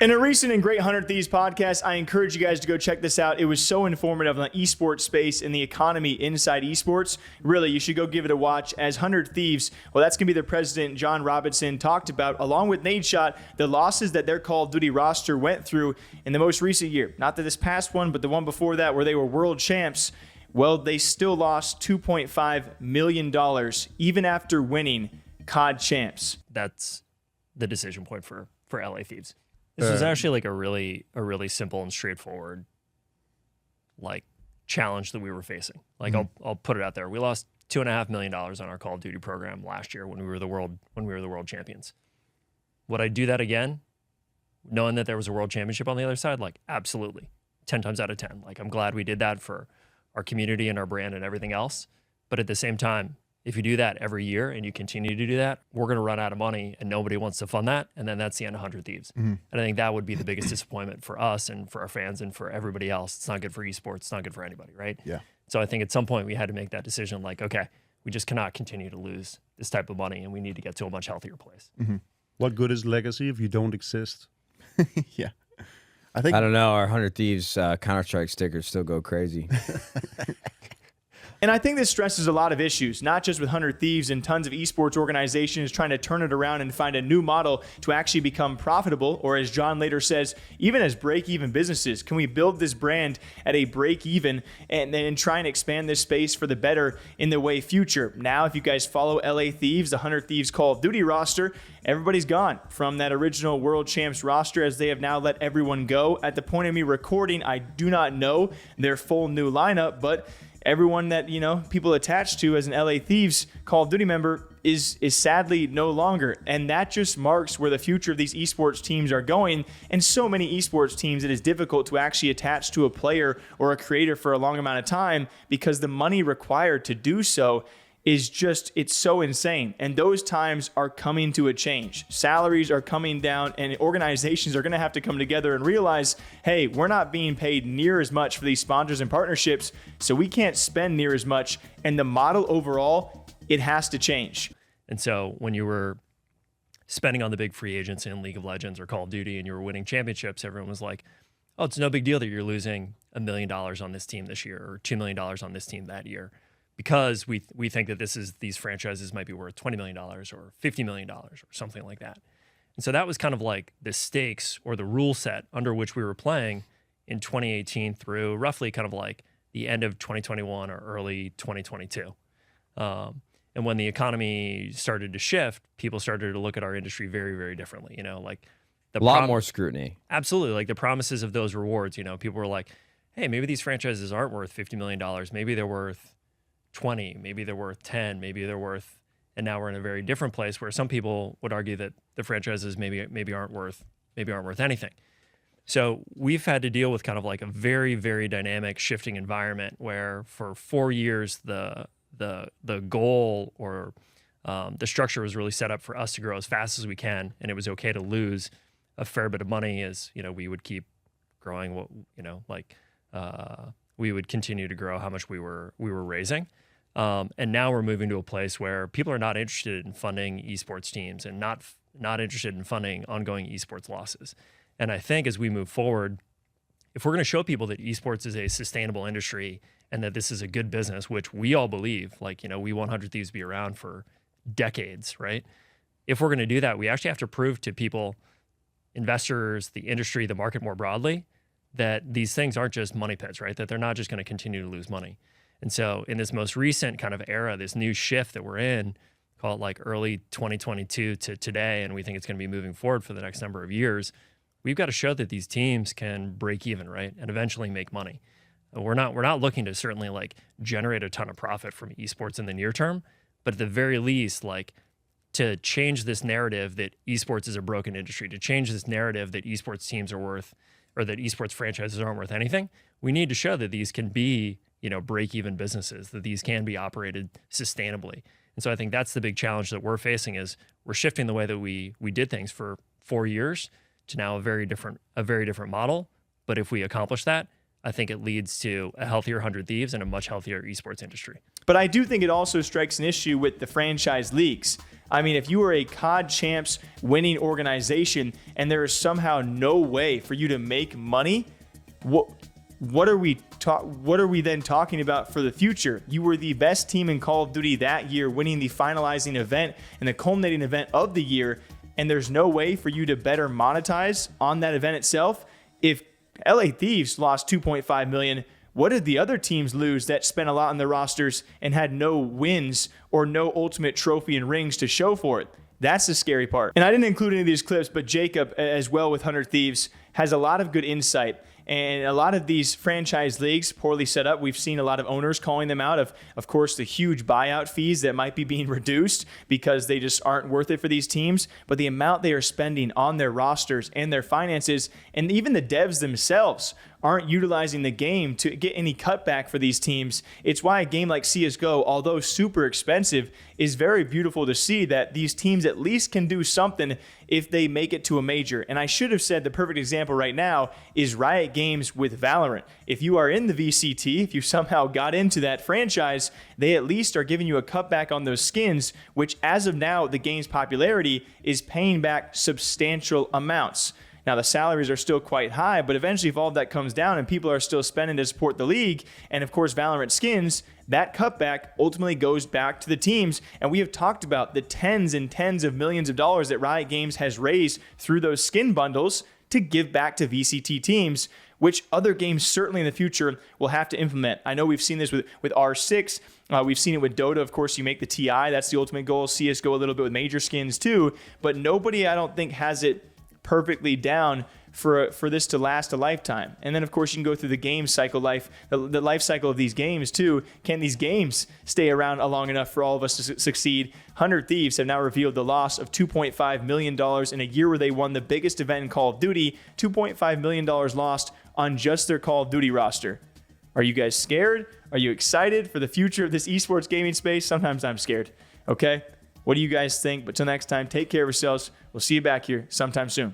In a recent and great 100 Thieves podcast, I encourage you guys to go check this out. It was so informative on the esports space and the economy inside esports. Really, you should go give it a watch. As 100 Thieves, well, that's going to be their president, John Robinson, talked about, along with Nadeshot, the losses that their Call of Duty roster went through in the most recent year. Not this past one, but the one before that where they were world champs. Well, they still lost $2.5 million even after winning CoD Champs. That's the decision point for LA Thieves. This was actually like a really simple and straightforward like challenge that we were facing. Like I'll put it out there. We lost $2.5 million on our Call of Duty program last year when we were the world champions. Would I do that again, knowing that there was a world championship on the other side? Like absolutely, 10 times out of 10. Like I'm glad we did that for our community and our brand and everything else. But at the same time, if you do that every year and you continue to do that, we're going to run out of money and nobody wants to fund that. And then that's the end of 100 Thieves. And I think that would be the biggest disappointment for us and for our fans and for everybody else. It's not good for esports. It's not good for anybody, right? Yeah. So I think at some point we had to make that decision like, okay, we just cannot continue to lose this type of money and we need to get to a much healthier place. What good is legacy if you don't exist? Yeah. I don't know. Our 100 Thieves Counter-Strike stickers still go crazy. And I think this stresses a lot of issues, not just with 100 Thieves and tons of esports organizations trying to turn it around and find a new model to actually become profitable, or as John later says, even as break-even businesses. Can we build this brand at a break-even and then try and expand this space for the better in the way future? Now, if you guys follow LA Thieves, the 100 Thieves Call of Duty roster, everybody's gone from that original World Champs roster as they have now let everyone go. At the point of me recording, I do not know their full new lineup, but everyone that, you know, people attached to as an LA Thieves Call of Duty member is sadly no longer. And that just marks where the future of these esports teams are going. And so many esports teams, it is difficult to actually attach to a player or a creator for a long amount of time because the money required to do so is just, it's so insane. And those times are coming to a change. Salaries are coming down and organizations are going to have to come together and realize, hey, we're not being paid near as much for these sponsors and partnerships, so we can't spend near as much. And the model overall, it has to change. And so when you were spending on the big free agents in League of Legends or Call of Duty and you were winning championships, everyone was like, oh, it's no big deal that you're losing $1 million on this team this year or $2 million on this team that year. Because we think that these franchises might be worth $20 million or $50 million or something like that. And so that was kind of like the stakes or the rule set under which we were playing in 2018 through roughly kind of like the end of 2021 or early 2022. And when the economy started to shift, people started to look at our industry very, very differently. You know, like a lot more scrutiny. Absolutely. Like the promises of those rewards, you know, people were like, hey, maybe these franchises aren't worth $50 million. Maybe they're worth 20, maybe they're worth 10, maybe they're worth, and now we're in a very different place where some people would argue that the franchises maybe aren't worth anything. So we've had to deal with kind of like a very, very dynamic shifting environment where for 4 years the goal or the structure was really set up for us to grow as fast as we can, and it was okay to lose a fair bit of money as, you know, we would keep growing what, you know, like we would continue to grow how much we were raising. And now we're moving to a place where people are not interested in funding esports teams and not interested in funding ongoing esports losses. And I think as we move forward, if we're going to show people that esports is a sustainable industry and that this is a good business, which we all believe, like, you know, we want 100 Thieves to be around for decades, right? If we're going to do that, we actually have to prove to people, investors, the industry, the market more broadly, that these things aren't just money pits, right? That they're not just going to continue to lose money. And so in this most recent kind of era, this new shift that we're in, call it like early 2022 to today, and we think it's going to be moving forward for the next number of years, we've got to show that these teams can break even, right? And eventually make money. We're not looking to certainly like generate a ton of profit from esports in the near term, but at the very least, like to change this narrative that esports is a broken industry, to change this narrative that esports teams are worth, or that esports franchises aren't worth anything, we need to show that these can be, you know, break-even businesses, that these can be operated sustainably. And so I think that's the big challenge that we're facing is we're shifting the way that we did things for 4 years to now a very different model. But if we accomplish that, I think it leads to a healthier 100 Thieves and a much healthier esports industry. But I do think it also strikes an issue with the franchise leagues. I mean, if you are a CoD Champs winning organization and there is somehow no way for you to make money, what are we then talking about for the future? You were the best team in Call of Duty that year, winning the finalizing event and the culminating event of the year, and there's no way for you to better monetize on that event itself. If LA Thieves lost $2.5 million, what did the other teams lose that spent a lot on their rosters and had no wins or no ultimate trophy and rings to show for it? That's the scary part. And I didn't include any of these clips, but Jacob, as well with 100 Thieves, has a lot of good insight. And a lot of these franchise leagues poorly set up. We've seen a lot of owners calling them out of course, the huge buyout fees that might be being reduced because they just aren't worth it for these teams. But the amount they are spending on their rosters and their finances, and even the devs themselves aren't utilizing the game to get any cutback for these teams. It's why a game like CSGO, although super expensive, is very beautiful to see that these teams at least can do something if they make it to a major. And I should have said the perfect example right now is Riot Games with Valorant. If you are in the VCT, if you somehow got into that franchise, they at least are giving you a cutback on those skins, which as of now, the game's popularity is paying back substantial amounts. Now, the salaries are still quite high, but eventually if all of that comes down and people are still spending to support the league, and of course Valorant skins, that cutback ultimately goes back to the teams. And we have talked about the tens and tens of millions of dollars that Riot Games has raised through those skin bundles to give back to VCT teams, which other games certainly in the future will have to implement. I know we've seen this with R6. We've seen it with Dota. Of course, you make the TI. That's the ultimate goal. CSGO a little bit with major skins too. But nobody, I don't think, has it perfectly down for this to last a lifetime. And then of course you can go through the game cycle the life cycle of these games too. Can these games stay around long enough for all of us to succeed? 100 Thieves have now revealed the loss of $2.5 million in a year where they won the biggest event in Call of Duty. $2.5 million lost on just their Call of Duty roster. Are you guys scared? Are you excited for the future of this esports gaming space? Sometimes I'm scared. Okay? What do you guys think? But till next time, take care of yourselves. We'll see you back here sometime soon.